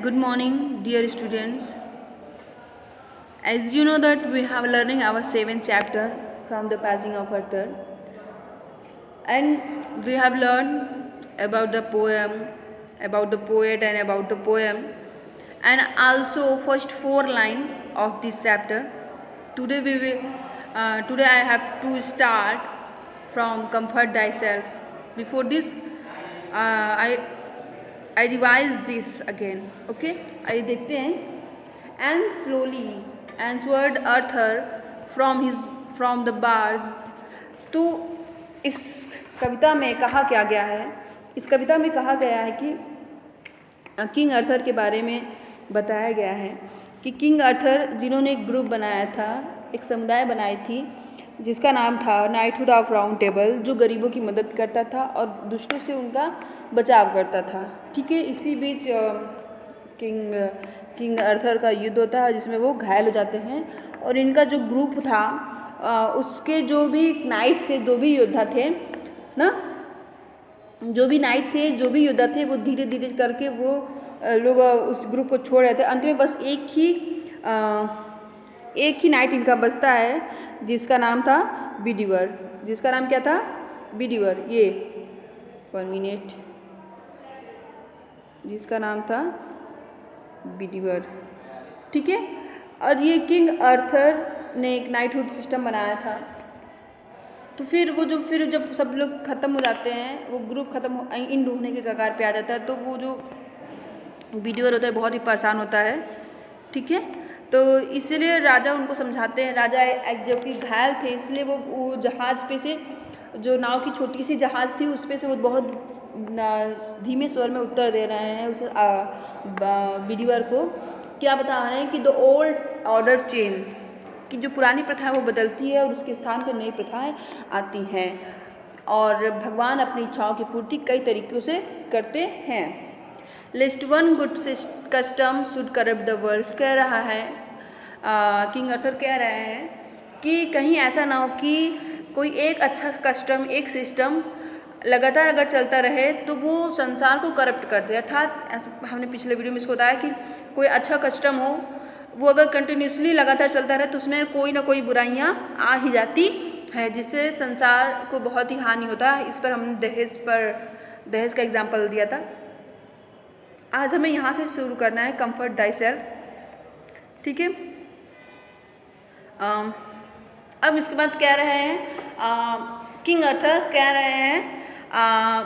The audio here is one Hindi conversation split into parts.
Good morning, dear students. As you know that we have learning our seventh chapter from the passing of Arthur, and we have learned about the poem, about the poet, and about the poem, and also first four line of this chapter. Today we will. Today I have to start from comfort thyself. Before this, I revise this again. Okay, आइए देखते हैं. And slowly answered Arthur from the bars. तो इस कविता में कहा क्या गया है? इस कविता में कहा गया है कि किंग अर्थर के बारे में बताया गया है कि किंग अर्थर जिन्होंने एक ग्रुप बनाया था, एक समुदाय बनाई थी जिसका नाम था नाइटहुड ऑफ राउंड टेबल, जो गरीबों की मदद करता था और दुष्टों से उनका बचाव करता था. ठीक है, इसी बीच किंग अर्थर का युद्ध होता है जिसमें वो घायल हो जाते हैं और इनका जो ग्रुप था उसके जो भी नाइट थे, जो भी योद्धा थे ना, जो भी नाइट थे, जो भी योद्धा थे, वो धीरे धीरे करके वो लोग उस ग्रुप को छोड़ रहे थे. अंत में बस एक ही नाइट इनका बचता है जिसका नाम था बिडिवर. जिसका नाम क्या था? बिडिवर. ये 1 मिनट. जिसका नाम था बिडिवर. ठीक है, और ये किंग अर्थर ने एक नाइटहुड सिस्टम बनाया था. तो फिर जब सब लोग ख़त्म हो जाते हैं, वो ग्रुप ख़त्म इन डूबने के कगार पे आ जाता है, तो वो जो बिडिवर होता है बहुत ही परेशान होता है. ठीक है, तो इसलिए राजा उनको समझाते हैं. राजा जबकि घायल थे इसलिए वो जहाज़ पे से, जो नाव की छोटी सी जहाज़ थी उस पे से वो बहुत धीमे स्वर में उत्तर दे रहे हैं उस बिडिवर को. क्या बता रहे हैं कि द ओल्ड ऑर्डर चेंज, कि जो पुरानी प्रथा है वो बदलती है और उसके स्थान पर नई प्रथाएं आती हैं और भगवान अपनी इच्छाओं की पूर्ति कई तरीक़ों से करते हैं. List one good custom should corrupt the world. कह रहा है किंग अर्थर कह रहे हैं कि कहीं ऐसा ना हो कि कोई एक अच्छा कस्टम, एक सिस्टम लगातार अगर चलता रहे तो वो संसार को करप्ट कर दे. अर्थात हमने पिछले वीडियो में इसको बताया कि कोई अच्छा कस्टम हो, वो अगर कंटिन्यूसली लगातार चलता रहे तो उसमें कोई ना कोई बुराइयाँ आ ही जाती है जिससे संसार को बहुत ही हानि होता है. इस पर हमने दहेज का एग्जाम्पल दिया था. आज हमें यहाँ से शुरू करना है कंफर्ट दाई सेल्फ. ठीक है, अब इसके बाद कह रहे हैं किंग अर्थर कह रहे हैं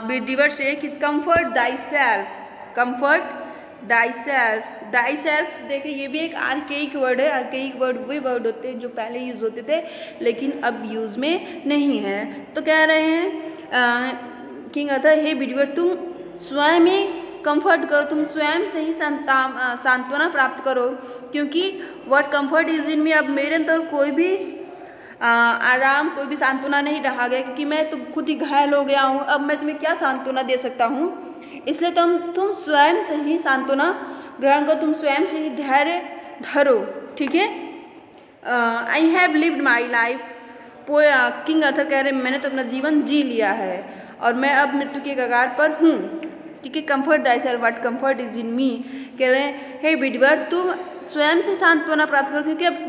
बिडिवर से कि comfort thy self, comfort thy self. Thy self देखिए, ये भी एक आर्केइक वर्ड है. आर्केइक वर्ड वही वर्ड होते हैं जो पहले यूज़ होते थे लेकिन अब यूज़ में नहीं है. तो कह रहे हैं किंग अर्थर, हे बिडिवर, तुम स्वयं ही कंफर्ट करो, तुम स्वयं से ही सांत्वना प्राप्त करो, क्योंकि व्हाट कंफर्ट इज इन मी. अब मेरे अंदर कोई भी आराम, कोई भी सांत्वना नहीं रहा गया, क्योंकि मैं तो खुद ही घायल हो गया हूँ. अब मैं तुम्हें क्या सांत्वना दे सकता हूँ? इसलिए तुम स्वयं से ही सांत्वना ग्रहण करो, तुम स्वयं से ही धैर्य धरो. ठीक है, I have lived my life. King Arthur कह रहे हैं मैंने तो अपना जीवन जी लिया है और मैं अब मृत्यु के कगार पर हूँ. ठीक है, comfort thy self, what comfort is in me. कह रहे हैं हे बिडिवर, तुम स्वयं से सांत्वना प्राप्त करो, क्योंकि अब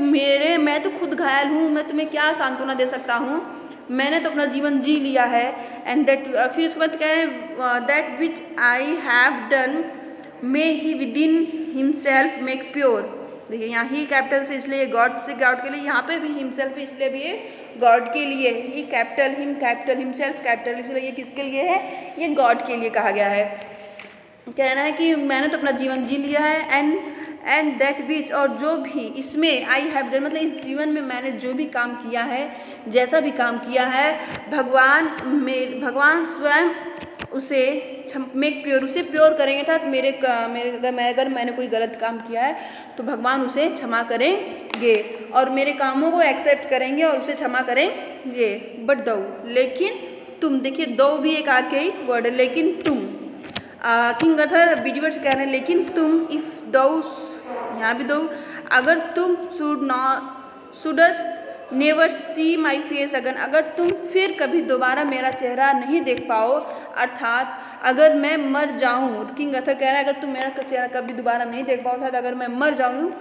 मैं तो खुद घायल हूँ, मैं तुम्हें क्या सांत्वना दे सकता हूँ, मैंने तो अपना जीवन जी लिया है. एंड दैट, फिर उसके बाद कह रहे हैं that which I have done may he with in himself make pure. देखिए यहाँ ही कैपिटल से, इसलिए गॉड से गॉड के लिए, यहाँ पे भी हिमसेल्फ इसलिए भी ये गॉड के लिए. ही कैपिटल, कैपिटल, हिमसेल्फ कैपिटल, इसलिए ये किसके लिए है? ये गॉड के लिए कहा गया है. कहना है कि मैंने तो अपना जीवन जी लिया है. एंड दैट विच, और जो भी इसमें आई हैव डन, मतलब इस जीवन में मैंने जो भी काम किया है, जैसा भी काम किया है, भगवान स्वयं उसे मेक प्योर, उसे प्योर करेंगे. अर्थात अगर मैंने कोई गलत काम किया है तो भगवान उसे क्षमा करेंगे और मेरे कामों को एक्सेप्ट करेंगे और उसे क्षमा करेंगे. बट दो, लेकिन तुम, देखिए दो भी एक आर्केइक वर्ड है, लेकिन तुम. किंग अर्थर बिडिवर से कह रहे हैं लेकिन तुम, इफ दो, यहाँ भी दो, अगर तुम Sudasa never see my face अगन, अगर तुम फिर कभी दोबारा मेरा चेहरा नहीं देख पाओ, अर्थात अगर मैं मर जाऊँ, किंग अर्थर कह रहा है अगर तुम मेरा चेहरा कभी दोबारा नहीं देख पाओ, अर्थात अगर मैं मर जाऊँ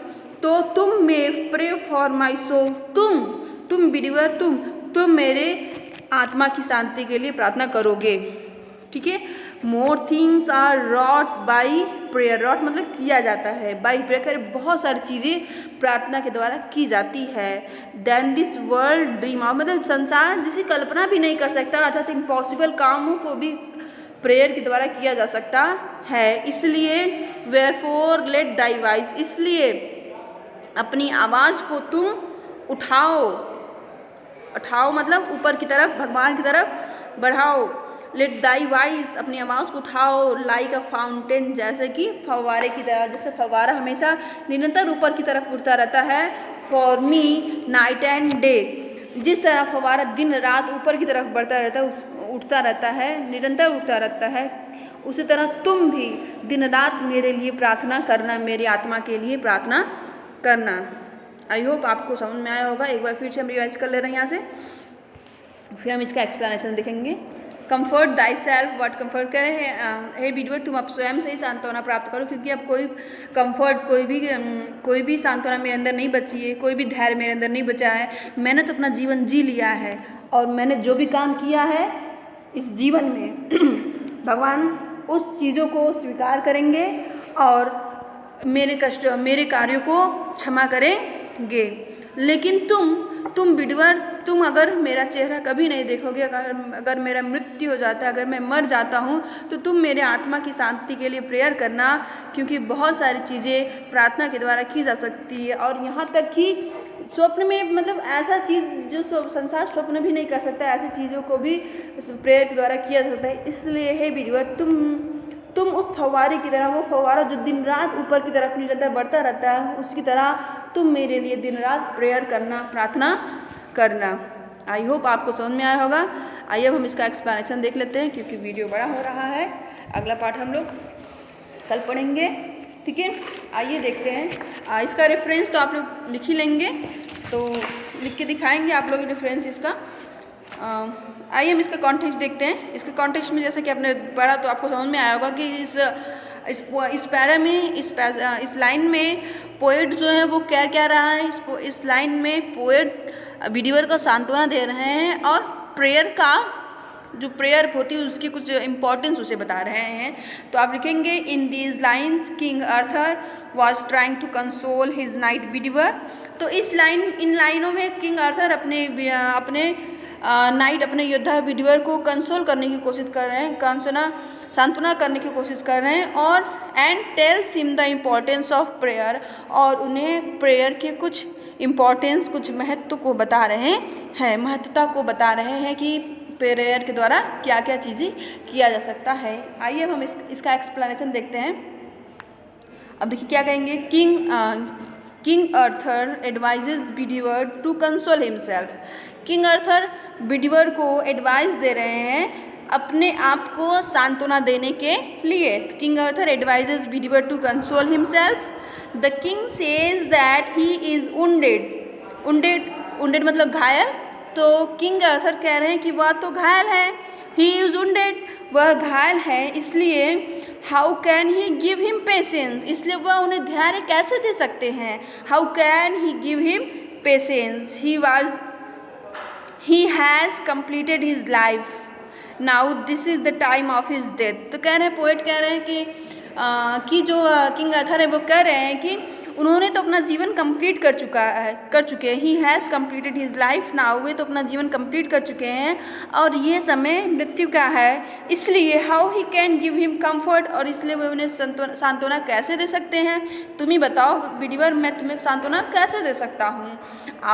तो तुम मे प्रे फॉर माई सोल, तुम बिलीवर, तुम मेरे आत्मा की शांति के लिए प्रार्थना करोगे। ठीक है। More things are wrought by prayer, wrought मतलब किया जाता है, बाई प्रेयर बहुत सारी चीज़ें प्रार्थना के द्वारा की जाती है। Then this world dream of, मतलब संसार जिसकी कल्पना भी नहीं कर सकता, अर्थात इम्पॉसिबल कामों को भी प्रेयर के द्वारा किया जा सकता है। इसलिए वेयरफॉर लेट दाई वॉइस, इसलिए अपनी आवाज़ को तुम उठाओ मतलब ऊपर की तरफ, भगवान की तरफ बढ़ाओ। लेट दाई वॉइस, अपनी आवाज़ को उठाओ, लाइक अ फाउंटेन, जैसे कि फव्वारे की तरह, जैसे फव्वारा हमेशा निरंतर ऊपर की तरफ उठता रहता है। For me night and day, जिस तरह फव्वारा दिन रात ऊपर की तरफ बढ़ता रहता है, उठता रहता है, निरंतर उठता रहता है, उसी तरह तुम भी दिन रात मेरे लिए प्रार्थना करना, मेरी आत्मा के लिए प्रार्थना करना। आई होप आपको समझ में आया होगा। एक बार फिर से हम रिवाइज कर ले रहे हैं यहाँ से, फिर हम इसका एक्सप्लेनेशन देखेंगे। Comfort Dai self, what comfort कह रहे हैं, हे वीडियो तुम अब स्वयं से ही सांत्वना प्राप्त करो, क्योंकि अब कोई कम्फर्ट, कोई भी सांत्वना मेरे अंदर नहीं बची है, कोई भी धैर्य मेरे अंदर नहीं बचा है। मैंने तो अपना जीवन जी लिया है, और मैंने जो भी काम किया है इस जीवन में भगवान उस चीज़ों को स्वीकार करेंगे और मेरे कष्ट, मेरे कार्यों को क्षमा करेंगे। लेकिन तुम विडवर, तुम अगर मेरा चेहरा कभी नहीं देखोगे, अगर मेरा मृत्यु हो जाता है, अगर मैं मर जाता हूँ, तो तुम मेरे आत्मा की शांति के लिए प्रेयर करना, क्योंकि बहुत सारी चीज़ें प्रार्थना के द्वारा की जा सकती है। और यहाँ तक कि स्वप्न में, मतलब ऐसा चीज़ जो संसार स्वप्न भी नहीं कर सकता, ऐसी चीज़ों को भी प्रेयर के द्वारा किया जा सकता है। इसलिए हे विडवर, तुम उस फव्वारे की तरह, वो फव्वारा जो दिन रात ऊपर की तरफ निरंतर बढ़ता रहता है, उसकी तरह तुम मेरे लिए दिन रात प्रेयर करना, प्रार्थना करना। आई होप आपको समझ में आया होगा। आइए अब हम इसका एक्सप्लेनेशन देख लेते हैं, क्योंकि वीडियो बड़ा हो रहा है। अगला पार्ट हम लोग कल पढ़ेंगे। ठीक है, आइए देखते हैं। इसका रेफरेंस तो आप लोग लिख ही लेंगे, तो लिख के दिखाएंगे आप लोग रेफरेंस इसका। आइए हम इसका कॉन्टेक्स्ट देखते हैं। इसके कॉन्टेक्स्ट में जैसे कि आपने पढ़ा तो आपको समझ में आया होगा कि इस पैरा में, इस लाइन में पोएट जो है वो क्या रहा है। इस लाइन में पोएट विडीवर को सांत्वना दे रहे हैं, और प्रेयर का जो प्रेयर होती है उसकी कुछ इंपॉर्टेंस उसे बता रहे हैं। तो आप लिखेंगे, in these lines King Arthur was trying to console his knight Bedivere. तो इन लाइनों में किंग आर्थर अपने योद्धा विडीवर को कंसोल करने की कोशिश कर रहे हैं, सांत्वना करने की कोशिश कर रहे हैं, और and tells him the importance of prayer, और उन्हें प्रेयर के कुछ इम्पोर्टेंस, कुछ महत्व को बता रहे हैं, महत्वता को बता रहे हैं कि प्रेयर के द्वारा क्या क्या चीज़ें किया जा सकता है। आइए अब हम इसका एक्सप्लेनेशन देखते हैं। अब देखिए क्या कहेंगे। King Arthur advises Bedivere to console himself. King Arthur Bedivere को एडवाइस दे रहे हैं अपने आप को सांत्वना देने के लिए। King Arthur advises Bedivere to console himself. The king says that he is wounded मतलब घायल। तो किंग आर्थर कह रहे हैं कि वह तो घायल है, ही इज वुंडेड, वह घायल है, इसलिए how can he give him patience, इसलिए वह उन्हें धैर्य कैसे दे सकते हैं। How can he give him patience, he has completed his life, now this is the time of his death। तो कह रहे हैं, पोएट कह रहे हैं कि जो किंग आर्थर है वो कह रहे हैं कि उन्होंने तो अपना जीवन कंप्लीट कर चुके हैं। He has completed his life now, वे तो अपना जीवन कंप्लीट कर चुके हैं, और ये समय मृत्यु का है, इसलिए how he can give him comfort, और इसलिए वे उन्हें सांत्वना कैसे दे सकते हैं। तुम ही बताओ विडीवर, मैं तुम्हें सांत्वना कैसे दे सकता हूँ।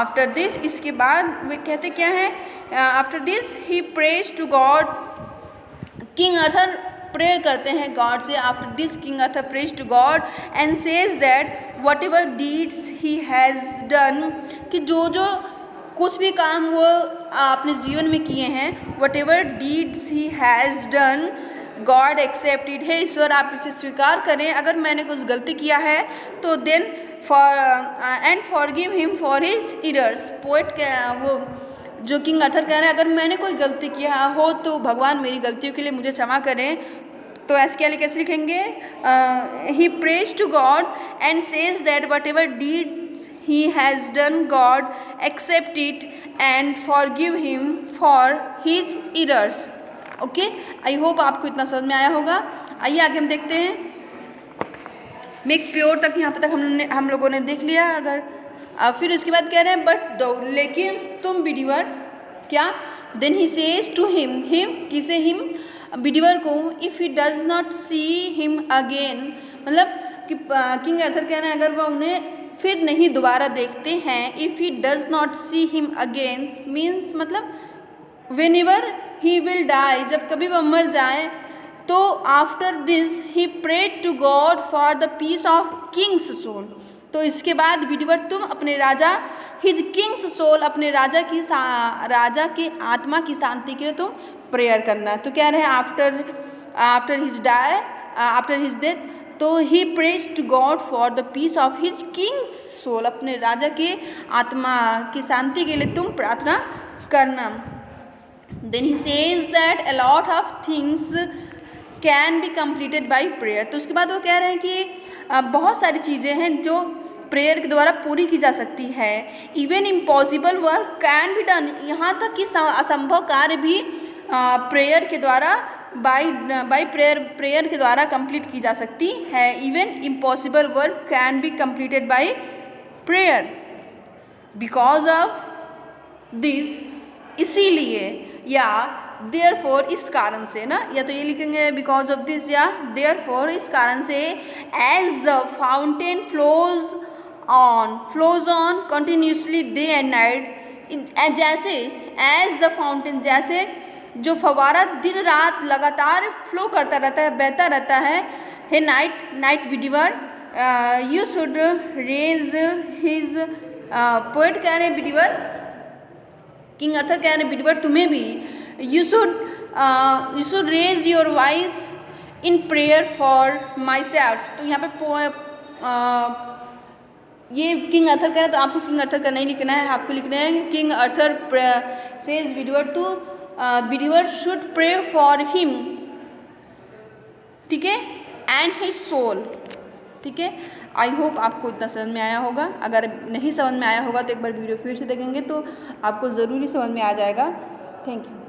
आफ्टर दिस, इसके बाद वे कहते क्या हैं। After this he praise to God, King Arthur prayer करते हैं गॉड से। After this King Arthur praise to God and says that whatever deeds he has done, कि जो कुछ भी काम वो अपने जीवन में किए हैं, whatever deeds he has done God accepted, हे ईश्वर आप इसे स्वीकार करें अगर मैंने कुछ गलती किया है तो then and forgive him for his errors. Poet वो जो किंग अर्थर कह रहे हैं अगर मैंने कोई गलती किया हो तो भगवान मेरी गलतियों के लिए मुझे क्षमा करें। तो ऐसे क्या कैसे लिखेंगे, he praise to God and says that whatever deeds he has done God accept it and forgive him for his errors. Okay, I hope आपको इतना समझ में आया होगा। आइए आगे हम देखते हैं। मेक प्योर तक यहाँ पे तक हम लोगों ने देख लिया। अगर फिर उसके बाद कह रहे हैं बट दो, लेकिन तुम बिलीवर क्या, then he says to him, किसे, हिम बिलीवर को, if he does not see him again, मतलब कि किंग अर्थर कह रहे हैं अगर वह उन्हें फिर नहीं दोबारा देखते हैं, if he does not see him again means मतलब whenever he will die, जब कभी वह मर जाए, तो after this he prayed to God for the peace of king's soul. तो इसके बाद बिलीवर तुम अपने राजा हिज किंग्स सोल, अपने राजा की आत्मा की शांति के लिए तुम प्रेयर करना। तो कह रहे हैं आफ्टर हिज डेथ, तो he praise to God for the peace of his king's soul, अपने राजा के आत्मा की शांति के लिए तुम प्रार्थना करना। Then he says that a lot of things can be completed by prayer. तो उसके बाद वो कह रहे हैं कि बहुत सारी चीज़ें हैं जो प्रेयर के द्वारा पूरी की जा सकती है। Even impossible work can be done, यहाँ तक कि असंभव कार्य भी प्रेयर के द्वारा बाई प्रेयर के द्वारा कंप्लीट की जा सकती है। Even impossible work can be completed by prayer because of this, इसीलिए या देयरफॉर इस कारण से ना, या तो ये लिखेंगे बिकॉज ऑफ दिस या देयरफॉर इस कारण से, as the fountain flows on continuously day and night, जैसे एज द फाउंटेन जैसे जो फवारा दिन रात लगातार फ्लो करता रहता है, बहता रहता है। हे knight believer you should raise his, poet कह रहे हैं बिलीवर, किंग अर्थर कह रहे हैं बिलीवर तुम्हें भी, you should raise your voice in prayer for myself। तो यहाँ पे ये किंग अर्थर कह रहे हैं तो आपको किंग अर्थर का नहीं लिखना है, आपको लिखना है King Arthur says believer to believer should pray for him, ठीक है, एंड हिज सोल, ठीक है। आई होप आपको इतना समझ में आया होगा। अगर नहीं समझ में आया होगा तो एक बार वीडियो फिर से देखेंगे तो आपको ज़रूरी समझ में आ जाएगा। Thank you.